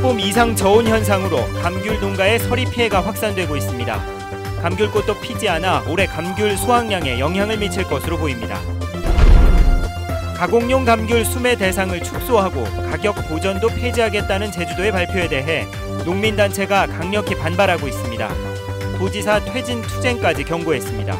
봄 이상 저온 현상으로 감귤 농가의 서리 피해가 확산되고 있습니다. 감귤꽃도 피지 않아 올해 감귤 수확량에 영향을 미칠 것으로 보입니다. 가공용 감귤 수매 대상을 축소하고 가격 보전도 폐지하겠다는 제주도의 발표에 대해 농민단체가 강력히 반발하고 있습니다. 도지사 퇴진 투쟁까지 경고했습니다.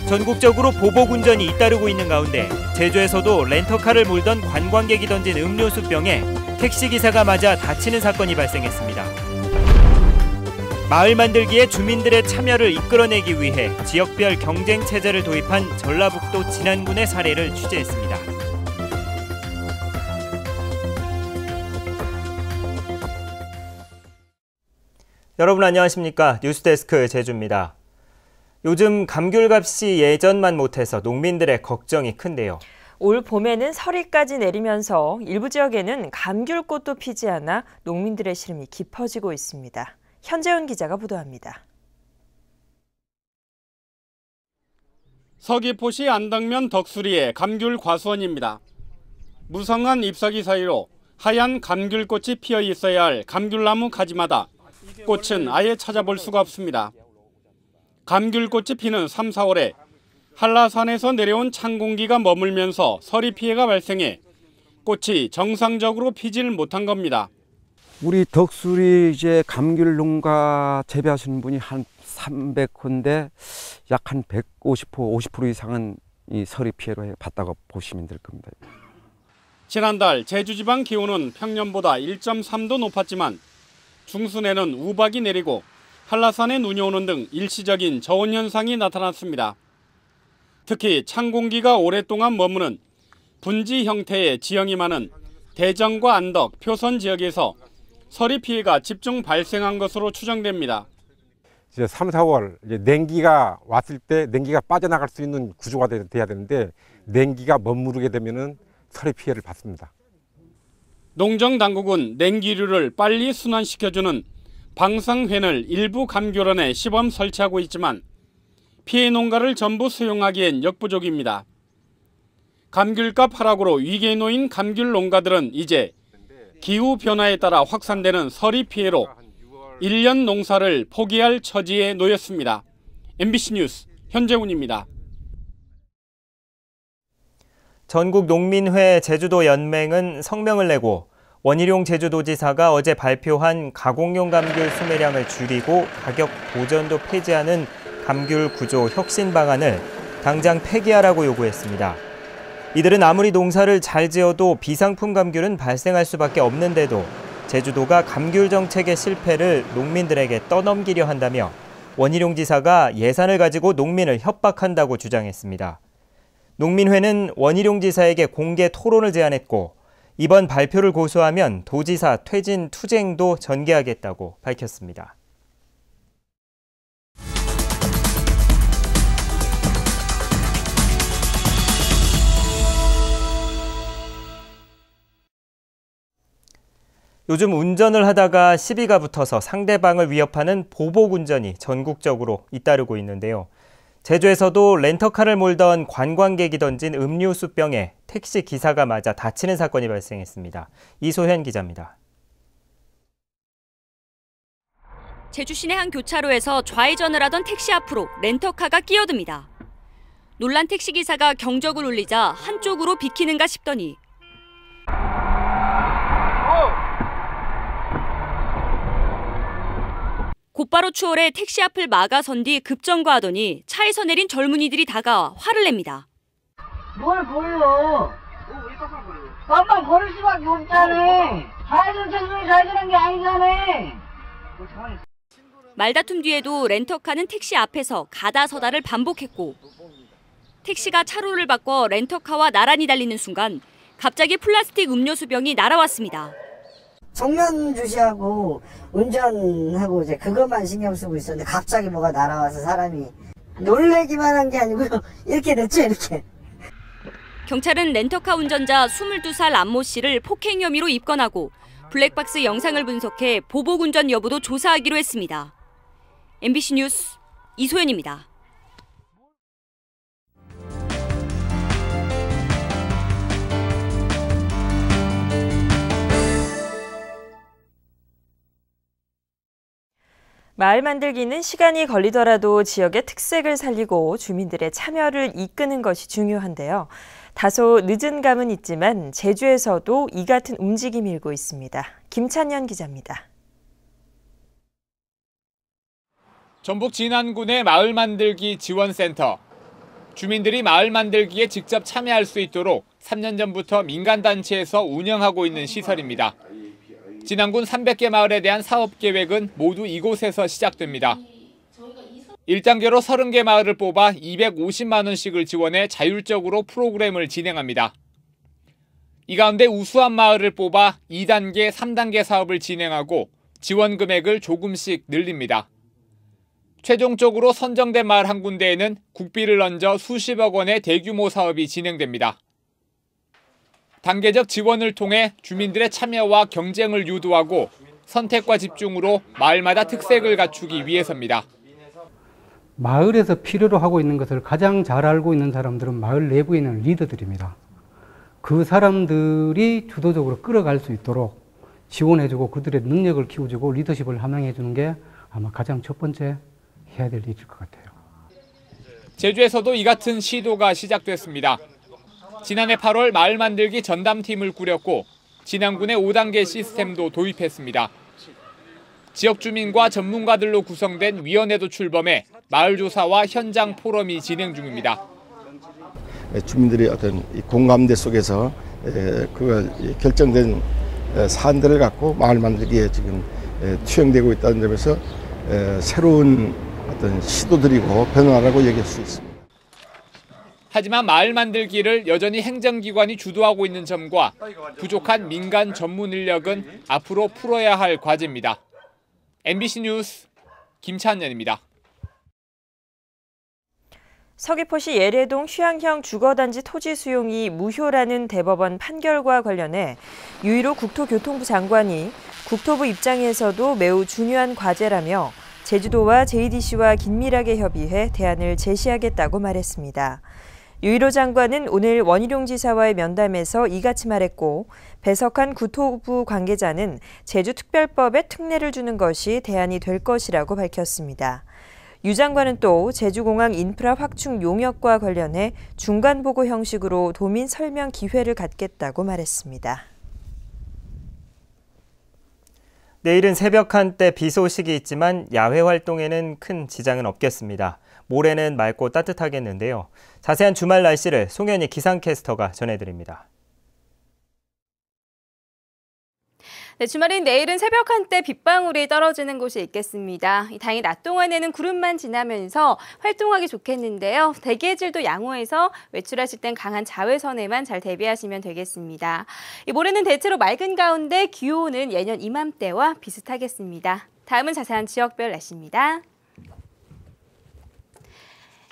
전국적으로 보복운전이 잇따르고 있는 가운데 제주에서도 렌터카를 몰던 관광객이 던진 음료수병에 택시기사가 맞아 다치는 사건이 발생했습니다. 마을 만들기에 주민들의 참여를 이끌어내기 위해 지역별 경쟁 체제를 도입한 전라북도 진안군의 사례를 취재했습니다. 여러분 안녕하십니까? 뉴스데스크 제주입니다. 요즘 감귤값이 예전만 못해서 농민들의 걱정이 큰데요. 올 봄에는 서리까지 내리면서 일부 지역에는 감귤꽃도 피지 않아 농민들의 시름이 깊어지고 있습니다. 현재훈 기자가 보도합니다. 서귀포시 안덕면 덕수리의 감귤 과수원입니다. 무성한 잎사귀 사이로 하얀 감귤꽃이 피어 있어야 할 감귤나무 가지마다 꽃은 아예 찾아볼 수가 없습니다. 감귤꽃이 피는 3, 4월에 한라산에서 내려온 찬 공기가 머물면서 서리 피해가 발생해 꽃이 정상적으로 피질 못한 겁니다. 우리 덕수리 이제 감귤 농가 재배하시는 분이 한 300호인데 약 한 150호, 50% 이상은 이 서리 피해로 봤다고 보시면 될 겁니다. 지난달 제주지방 기온은 평년보다 1.3도 높았지만 중순에는 우박이 내리고 한라산에 눈이 오는 등 일시적인 저온 현상이 나타났습니다. 특히 찬 공기가 오랫동안 머무는 분지 형태의 지형이 많은 대정과 안덕, 표선 지역에서 서리 피해가 집중 발생한 것으로 추정됩니다. 이제 3, 4월 이제 냉기가 왔을 때 냉기가 빠져나갈 수 있는 구조가 돼야 되는데 냉기가 머무르게 되면은 서리 피해를 받습니다. 농정 당국은 냉기류를 빨리 순환시켜주는 방사회를 일부 감귤원에 시범 설치하고 있지만 피해 농가를 전부 수용하기엔 역부족입니다. 감귤값 하락으로 위기에 놓인 감귤 농가들은 이제 기후변화에 따라 확산되는 서리 피해로 1년 농사를 포기할 처지에 놓였습니다. MBC 뉴스 현재훈입니다. 전국농민회 제주도 연맹은 성명을 내고 원희룡 제주도지사가 어제 발표한 가공용 감귤 수매량을 줄이고 가격 보전도 폐지하는 감귤 구조 혁신 방안을 당장 폐기하라고 요구했습니다. 이들은 아무리 농사를 잘 지어도 비상품 감귤은 발생할 수밖에 없는데도 제주도가 감귤 정책의 실패를 농민들에게 떠넘기려 한다며 원희룡 지사가 예산을 가지고 농민을 협박한다고 주장했습니다. 농민회는 원희룡 지사에게 공개 토론을 제안했고 이번 발표를 고수하면 도지사 퇴진 투쟁도 전개하겠다고 밝혔습니다. 요즘 운전을 하다가 시비가 붙어서 상대방을 위협하는 보복운전이 전국적으로 잇따르고 있는데요. 제주에서도 렌터카를 몰던 관광객이 던진 음료수병에 택시 기사가 맞아 다치는 사건이 발생했습니다. 이소현 기자입니다. 제주 시내 한 교차로에서 좌회전을 하던 택시 앞으로 렌터카가 끼어듭니다. 놀란 택시 기사가 경적을 울리자 한쪽으로 비키는가 싶더니 곧바로 추월해 택시 앞을 막아선 뒤 급정거하더니 차에서 내린 젊은이들이 다가와 화를 냅니다. 뭘 보여? 밥만 걸을 수밖에 없잖아. 좌회전車線좌회전한 게 아니잖아. 말다툼 뒤에도 렌터카는 택시 앞에서 가다 서다를 반복했고 택시가 차로를 바꿔 렌터카와 나란히 달리는 순간 갑자기 플라스틱 음료수병이 날아왔습니다. 정면 주시하고 운전하고 이제 그것만 신경 쓰고 있었는데 갑자기 뭐가 날아와서 사람이 놀래기만 한 게 아니고 이렇게 됐죠, 이렇게. 경찰은 렌터카 운전자 22살 안모 씨를 폭행 혐의로 입건하고 블랙박스 영상을 분석해 보복운전 여부도 조사하기로 했습니다. MBC 뉴스 이소연입니다. 마을 만들기는 시간이 걸리더라도 지역의 특색을 살리고 주민들의 참여를 이끄는 것이 중요한데요. 다소 늦은 감은 있지만 제주에서도 이 같은 움직임이 일고 있습니다. 김찬현 기자입니다. 전북 진안군의 마을 만들기 지원센터. 주민들이 마을 만들기에 직접 참여할 수 있도록 3년 전부터 민간단체에서 운영하고 있는 시설입니다. 진안군 300개 마을에 대한 사업 계획은 모두 이곳에서 시작됩니다. 1단계로 30개 마을을 뽑아 250만 원씩을 지원해 자율적으로 프로그램을 진행합니다. 이 가운데 우수한 마을을 뽑아 2단계, 3단계 사업을 진행하고 지원 금액을 조금씩 늘립니다. 최종적으로 선정된 마을 한 군데에는 국비를 얹어 수십억 원의 대규모 사업이 진행됩니다. 단계적 지원을 통해 주민들의 참여와 경쟁을 유도하고 선택과 집중으로 마을마다 특색을 갖추기 위해서입니다. 마을에서 필요로 하고 있는 것을 가장 잘 알고 있는 사람들은 마을 내부에 있는 리더들입니다. 그 사람들이 주도적으로 끌어갈 수 있도록 지원해주고 그들의 능력을 키워주고 리더십을 함양해주는 게 아마 가장 첫 번째 해야 될 일일 것 같아요. 제주에서도 이 같은 시도가 시작됐습니다. 지난해 8월 마을 만들기 전담팀을 꾸렸고 진안군의 5단계 시스템도 도입했습니다. 지역 주민과 전문가들로 구성된 위원회도 출범해 마을 조사와 현장 포럼이 진행 중입니다. 주민들이 어떤 공감대 속에서 그걸 결정된 사안들을 갖고 마을 만들기에 지금 투영되고 있다는 점에서 새로운 어떤 시도들이고 변화라고 얘기할 수 있습니다. 하지만 마을 만들기를 여전히 행정기관이 주도하고 있는 점과 부족한 민간 전문 인력은 앞으로 풀어야 할 과제입니다. MBC 뉴스 김찬현입니다. 서귀포시 예래동 휴양형 주거단지 토지 수용이 무효라는 대법원 판결과 관련해 유일호 국토교통부 장관이 국토부 입장에서도 매우 중요한 과제라며 제주도와 JDC와 긴밀하게 협의해 대안을 제시하겠다고 말했습니다. 유일호 장관은 오늘 원희룡 지사와의 면담에서 이같이 말했고 배석한 국토부 관계자는 제주특별법에 특례를 주는 것이 대안이 될 것이라고 밝혔습니다. 유 장관은 또 제주공항 인프라 확충 용역과 관련해 중간보고 형식으로 도민 설명 기회를 갖겠다고 말했습니다. 내일은 새벽 한때 비 소식이 있지만 야외 활동에는 큰 지장은 없겠습니다. 모레는 맑고 따뜻하겠는데요. 자세한 주말 날씨를 송현희 기상캐스터가 전해드립니다. 네, 주말인 내일은 새벽 한때 빗방울이 떨어지는 곳이 있겠습니다. 다행히 낮 동안에는 구름만 지나면서 활동하기 좋겠는데요. 대기질도 양호해서 외출하실 땐 강한 자외선에만 잘 대비하시면 되겠습니다. 모레는 대체로 맑은 가운데 기온은 예년 이맘때와 비슷하겠습니다. 다음은 자세한 지역별 날씨입니다.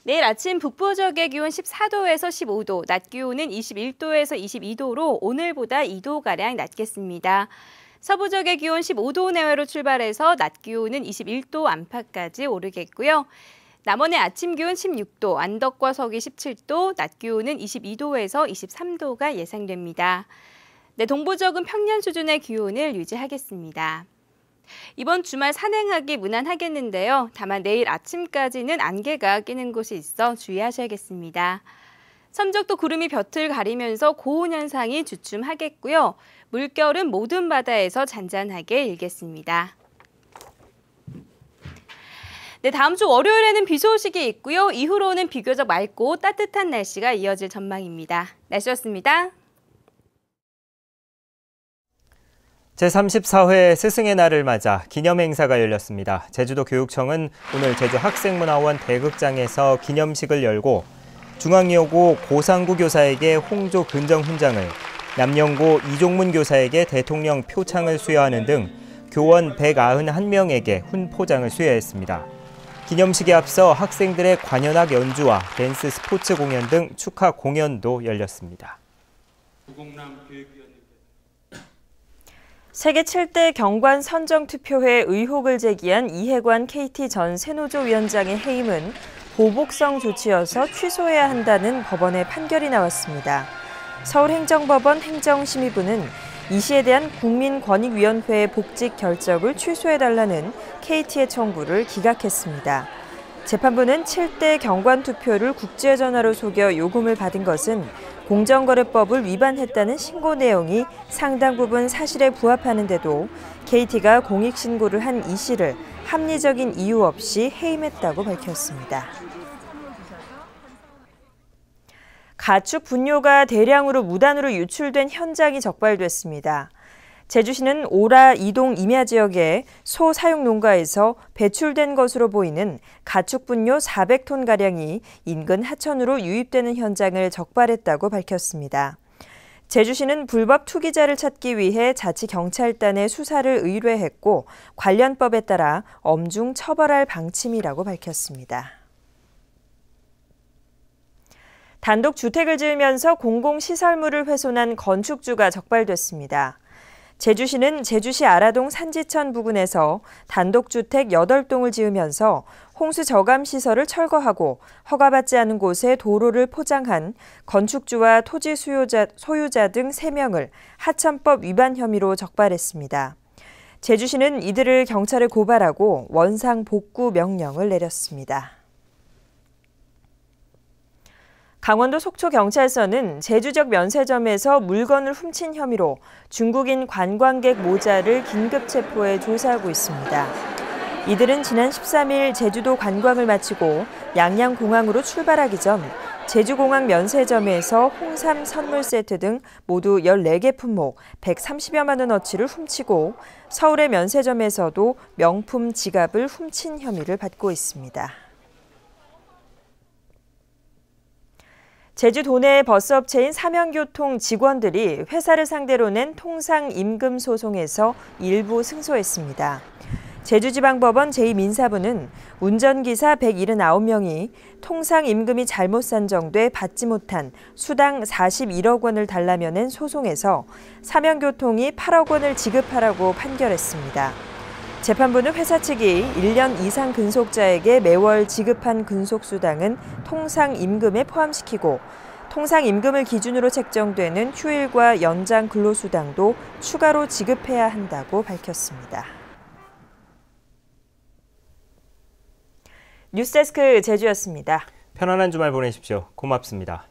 내일 아침 북부 지역의 기온 14도에서 15도, 낮 기온은 21도에서 22도로 오늘보다 2도가량 낮겠습니다. 서부 지역의 기온 15도 내외로 출발해서 낮 기온은 21도 안팎까지 오르겠고요. 남원의 아침 기온 16도, 안덕과 서귀 17도, 낮 기온은 22도에서 23도가 예상됩니다. 네, 동부 지역은 평년 수준의 기온을 유지하겠습니다. 이번 주말 산행하기 무난하겠는데요. 다만 내일 아침까지는 안개가 끼는 곳이 있어 주의하셔야겠습니다. 섬적도 구름이 볕을 가리면서 고온 현상이 주춤하겠고요. 물결은 모든 바다에서 잔잔하게 일겠습니다. 네, 다음 주 월요일에는 비 소식이 있고요. 이후로는 비교적 맑고 따뜻한 날씨가 이어질 전망입니다. 날씨였습니다. 제34회 스승의 날을 맞아 기념행사가 열렸습니다. 제주도 교육청은 오늘 제주 학생문화원 대극장에서 기념식을 열고 중앙여고 고상구 교사에게 홍조 근정 훈장을, 남영고 이종문 교사에게 대통령 표창을 수여하는 등 교원 191명에게 훈포장을 수여했습니다. 기념식에 앞서 학생들의 관현악 연주와 댄스 스포츠 공연 등 축하 공연도 열렸습니다. 세계 7대 경관 선정투표회 의혹을 제기한 이해관 KT 전 세노조 위원장의 해임은 보복성 조치여서 취소해야 한다는 법원의 판결이 나왔습니다. 서울행정법원 행정심의부는 이 시에 대한 국민권익위원회의 복직 결정을 취소해달라는 KT의 청구를 기각했습니다. 재판부는 7대 경관 투표를 국제전화로 속여 요금을 받은 것은 공정거래법을 위반했다는 신고 내용이 상당 부분 사실에 부합하는데도 KT가 공익신고를 한 이 씨를 합리적인 이유 없이 해임했다고 밝혔습니다. 가축 분뇨가 대량으로 무단으로 유출된 현장이 적발됐습니다. 제주시는 오라 이동 임야 지역의 소 사육 농가에서 배출된 것으로 보이는 가축 분뇨 400톤가량이 인근 하천으로 유입되는 현장을 적발했다고 밝혔습니다. 제주시는 불법 투기자를 찾기 위해 자치경찰단에 수사를 의뢰했고 관련법에 따라 엄중 처벌할 방침이라고 밝혔습니다. 단독 주택을 지으면서 공공시설물을 훼손한 건축주가 적발됐습니다. 제주시는 제주시 아라동 산지천 부근에서 단독주택 8동을 지으면서 홍수 저감 시설을 철거하고 허가받지 않은 곳에 도로를 포장한 건축주와 토지 소유자 등 3명을 하천법 위반 혐의로 적발했습니다. 제주시는 이들을 경찰에 고발하고 원상 복구 명령을 내렸습니다. 강원도 속초경찰서는 제주적 면세점에서 물건을 훔친 혐의로 중국인 관광객 모자를 긴급 체포해 조사하고 있습니다. 이들은 지난 13일 제주도 관광을 마치고 양양공항으로 출발하기 전 제주공항 면세점에서 홍삼 선물 세트 등 모두 14개 품목 130여만 원어치를 훔치고 서울의 면세점에서도 명품 지갑을 훔친 혐의를 받고 있습니다. 제주 도내 버스업체인 삼연교통 직원들이 회사를 상대로 낸 통상임금 소송에서 일부 승소했습니다. 제주지방법원 제2민사부는 운전기사 179명이 통상임금이 잘못 산정돼 받지 못한 수당 41억 원을 달라며 낸 소송에서 삼연교통이 8억 원을 지급하라고 판결했습니다. 재판부는 회사 측이 1년 이상 근속자에게 매월 지급한 근속수당은 통상임금에 포함시키고 통상임금을 기준으로 책정되는 휴일과 연장 근로수당도 추가로 지급해야 한다고 밝혔습니다. 뉴스데스크 제주였습니다. 편안한 주말 보내십시오. 고맙습니다.